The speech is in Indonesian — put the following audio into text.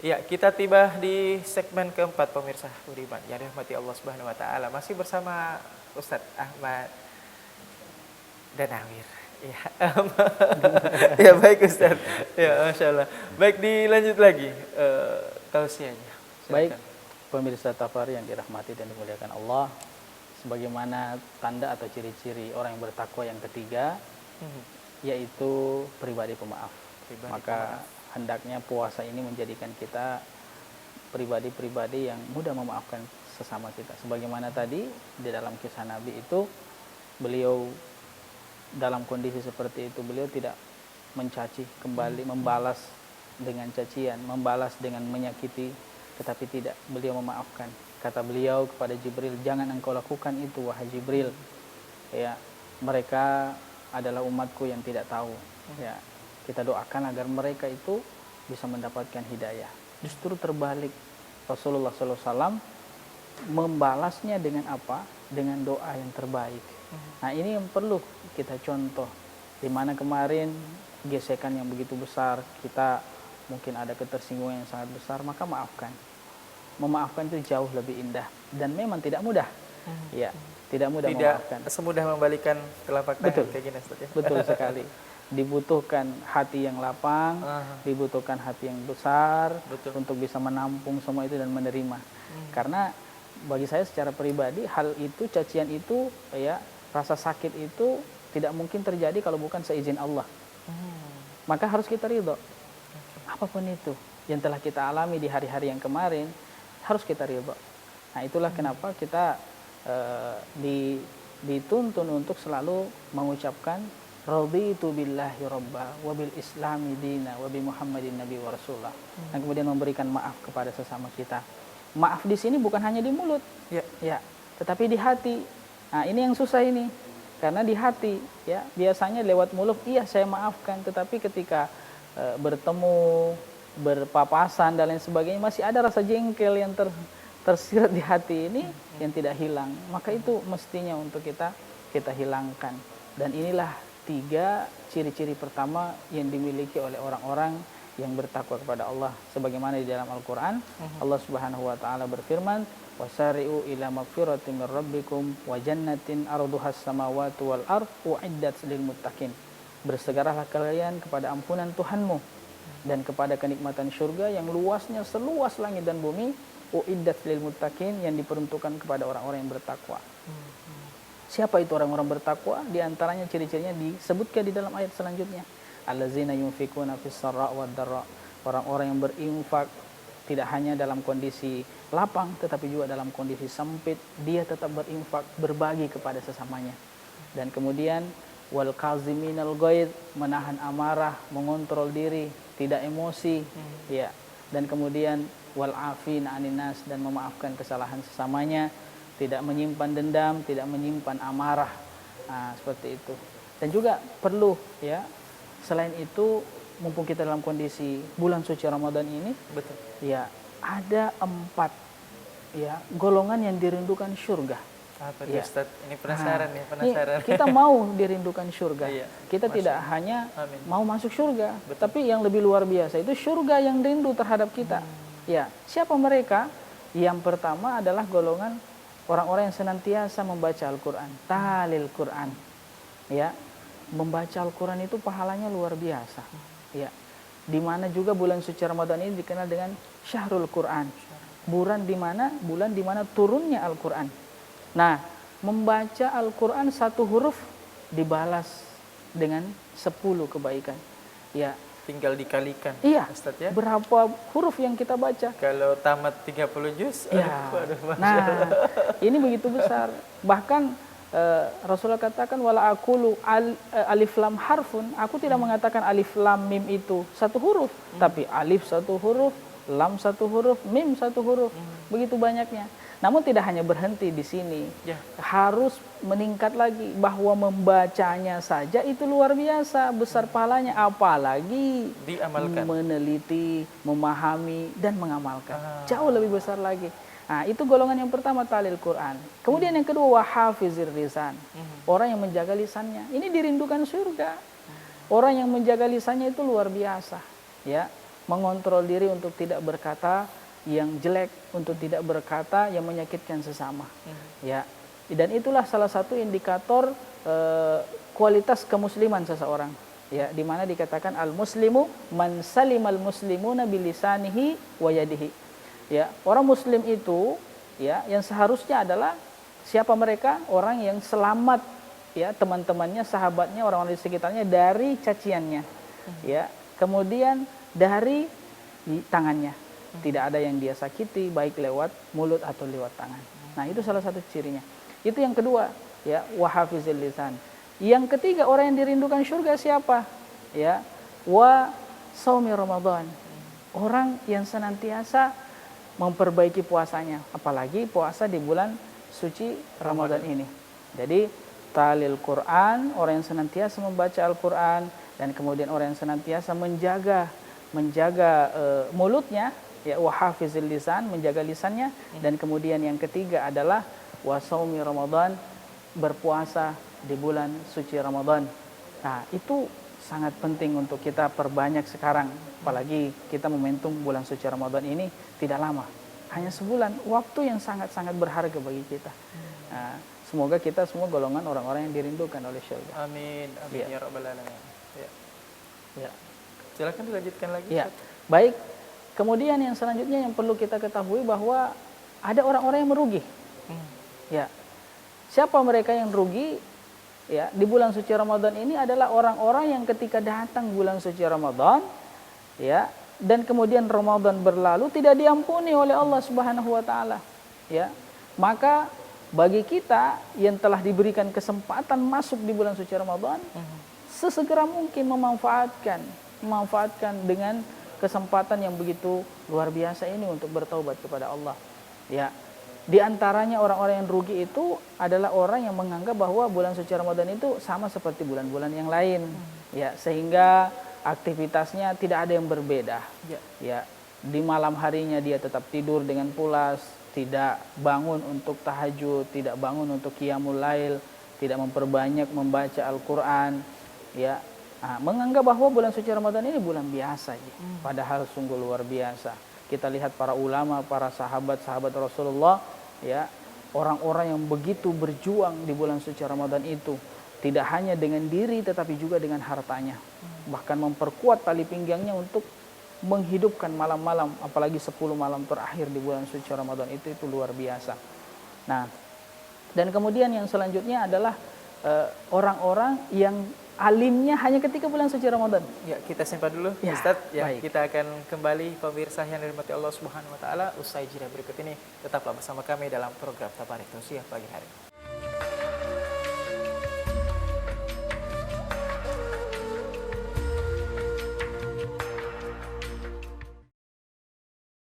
Ya, kita tiba di segmen keempat pemirsa Budiman yang dirahmati Allah Subhanahu wa taala. Masih bersama Ustadz Ahmad Danawir. Ya, ya baik Ustadz. Ya, Masya Allah. Baik, dilanjut lagi tausiahnya. Baik, Silakan. pemirsa Tafari yang dirahmati dan dimuliakan Allah, sebagaimana tanda atau ciri-ciri orang yang bertakwa yang ketiga, yaitu pribadi pemaaf. Pribadi Maka hendaknya puasa ini menjadikan kita pribadi-pribadi yang mudah memaafkan sesama kita. Sebagaimana tadi di dalam kisah Nabi itu, beliau dalam kondisi seperti itu, beliau tidak mencaci kembali, membalas dengan cacian, membalas dengan menyakiti, tetapi tidak, beliau memaafkan. Kata beliau kepada Jibril, jangan engkau lakukan itu wahai Jibril. Ya, mereka adalah umatku yang tidak tahu. Ya, kita doakan agar mereka itu bisa mendapatkan hidayah. Justru terbalik, Rasulullah SAW membalasnya dengan apa? Dengan doa yang terbaik. Nah, ini yang perlu kita contoh. Di mana kemarin gesekan yang begitu besar, kita mungkin ada ketersinggungan yang sangat besar, maka maafkan. Memaafkan itu jauh lebih indah dan memang tidak mudah. Ya, tidak mudah memaafkan. Tidak semudah membalikan telapak tangan. Betul. Kayak gini, Ustaz, ya? Betul sekali. Dibutuhkan hati yang lapang, dibutuhkan hati yang besar. Betul. Untuk bisa menampung semua itu dan menerima. Karena bagi saya secara pribadi, hal itu, cacian itu, ya, rasa sakit itu tidak mungkin terjadi kalau bukan seizin Allah. Maka harus kita ridho. Apapun itu yang telah kita alami di hari-hari yang kemarin, harus kita ridho. Nah, itulah kenapa kita dituntun untuk selalu mengucapkan raditu billahi robba wa bil islami dina wa bi muhammadin nabi wa rasulullah. Dan kemudian memberikan maaf kepada sesama kita. Maaf di sini bukan hanya di mulut, ya, tetapi di hati. Nah, ini yang susah ini. Karena di hati, ya, biasanya lewat mulut iya saya maafkan, tetapi ketika bertemu, berpapasan dan lain sebagainya, masih ada rasa jengkel yang tersirat di hati ini yang tidak hilang. Maka itu mestinya untuk kita hilangkan. Dan inilah 3 ciri-ciri pertama yang dimiliki oleh orang-orang yang bertakwa kepada Allah. Sebagaimana di dalam Al-Quran, Allah Subhanahu wa taala berfirman, wasari'u ila magfiratin min rabbikum wa jannatin arduhas samawati wal ard uiddat lil muttaqin. Bersegeralah kalian kepada ampunan Tuhanmu dan kepada kenikmatan surga yang luasnya seluas langit dan bumi, uiddat lil muttaqin, yang diperuntukkan kepada orang-orang yang bertakwa. Siapa itu orang-orang bertakwa? Di antaranya ciri-cirinya disebutkan di dalam ayat selanjutnya. Allazina yunfikuna fis sarra wad dharra. Orang-orang yang berinfak tidak hanya dalam kondisi lapang tetapi juga dalam kondisi sempit, dia tetap berinfak, berbagi kepada sesamanya. Dan kemudian wal kaziminal ghaidh, menahan amarah, mengontrol diri, tidak emosi, ya. Dan kemudian wal afina 'anin nas, dan memaafkan kesalahan sesamanya, tidak menyimpan dendam, tidak menyimpan amarah. Nah, seperti itu. Dan juga perlu, ya, selain itu, mumpung kita dalam kondisi bulan suci Ramadan ini, Betul. ya, ada 4, ya, golongan yang dirindukan surga. Apa tuh, Ya. Ustaz? Ini penasaran nih, Ini penasaran. kita mau dirindukan surga. Iya. Kita Masya tidak Allah. hanya Amin. mau masuk surga, Betul. tapi yang lebih luar biasa itu surga yang rindu terhadap kita. Ya, siapa mereka? Yang pertama adalah golongan orang-orang yang senantiasa membaca Al-Quran, talil Quran. Ya, membaca Al-Quran itu pahalanya luar biasa. Ya, di mana juga bulan suci Ramadan ini dikenal dengan Syahrul Quran. Bulan di mana turunnya Al-Quran. Nah, membaca Al-Quran 1 huruf dibalas dengan 10 kebaikan. Ya, Tinggal dikalikan, iya. Ustaz, ya. Berapa huruf yang kita baca? Kalau tamat 30 juz, Ya. waduh, Masya Nah, Allah. ini begitu besar. Bahkan Rasulullah katakan wala aqulu alif lam harfun. Aku tidak mengatakan alif lam mim itu 1 huruf, tapi alif 1 huruf, lam 1 huruf, mim 1 huruf. Begitu banyaknya. Namun tidak hanya berhenti di sini. Ya. Harus meningkat lagi, bahwa membacanya saja itu luar biasa besar pahalanya, apalagi Diamalkan. meneliti, memahami dan mengamalkan. Jauh lebih besar lagi. Nah, itu golongan yang pertama, talil Quran. Kemudian yang kedua, wahafizir lisan. Orang yang menjaga lisannya. Ini dirindukan surga. Orang yang menjaga lisannya itu luar biasa, ya. mengontrol diri untuk tidak berkata yang jelek, untuk tidak berkata yang menyakitkan sesama. Ya, dan itulah salah satu indikator kualitas kemusliman seseorang. Ya, di mana dikatakan al-muslimu man salimal muslimuna bilisanihi wa yadihi. Ya, orang muslim itu ya yang seharusnya adalah siapa mereka? Orang yang selamat ya, teman-temannya, sahabatnya, orang-orang di sekitarnya dari caciannya. Ya, kemudian dari tangannya. Tidak ada yang dia sakiti baik lewat mulut atau lewat tangan. Nah, itu salah satu cirinya. Itu yang kedua, ya, wa hafizil lisan. Yang ketiga, orang yang dirindukan surga siapa? Ya, wa saumi Ramadan. Orang yang senantiasa memperbaiki puasanya, apalagi puasa di bulan suci Ramadan ini. Jadi talil Quran, orang yang senantiasa membaca Al-Quran, dan kemudian orang yang senantiasa menjaga mulutnya, ya, wa hafizil lisan, menjaga lisannya, dan kemudian yang ketiga adalah wa saumi Ramadan, berpuasa di bulan suci Ramadan. Nah, itu sangat penting untuk kita perbanyak sekarang, apalagi kita momentum bulan suci Ramadan ini tidak lama, hanya sebulan, waktu yang sangat-sangat berharga bagi kita. Nah, semoga kita semua golongan orang-orang yang dirindukan oleh syurga. Amin, amin ya rabbal alamin. Ya. Ya. Silakan dilanjutkan lagi. Ya. Baik. Kemudian yang selanjutnya yang perlu kita ketahui bahwa ada orang-orang yang merugi. Ya. Siapa mereka yang rugi? Ya, di bulan suci Ramadan ini adalah orang-orang yang ketika datang bulan suci Ramadan, ya, dan kemudian Ramadan berlalu tidak diampuni oleh Allah Subhanahu wa taala. Ya. Maka bagi kita yang telah diberikan kesempatan masuk di bulan suci Ramadan, sesegera mungkin memanfaatkan dengan kesempatan yang begitu luar biasa ini untuk bertaubat kepada Allah. Ya. Di antaranya orang-orang yang rugi itu adalah orang yang menganggap bahwa bulan suci Ramadan itu sama seperti bulan-bulan yang lain. Ya, sehingga aktivitasnya tidak ada yang berbeda. Ya, di malam harinya dia tetap tidur dengan pulas, tidak bangun untuk tahajud, tidak bangun untuk qiyamul lail, tidak memperbanyak membaca Al-Qur'an, ya. Nah, menganggap bahwa bulan suci Ramadan ini bulan biasa, ya. Padahal sungguh luar biasa. Kita lihat para ulama, para sahabat-sahabat Rasulullah, ya, orang-orang yang begitu berjuang di bulan suci Ramadan itu, tidak hanya dengan diri tetapi juga dengan hartanya. Bahkan memperkuat tali pinggangnya untuk menghidupkan malam-malam, apalagi 10 malam terakhir di bulan suci Ramadan itu luar biasa. Nah, dan kemudian yang selanjutnya adalah orang-orang yang alimnya hanya ketika bulan suci Ramadan. Ya, kita simpan dulu, Ya, Ustaz. Ya, baik. kita akan kembali pemirsa yang dirahmati Allah Subhanahu wa taala usai jeda berikut ini. Tetaplah bersama kami dalam program Tabarik Tausiah pagi hari.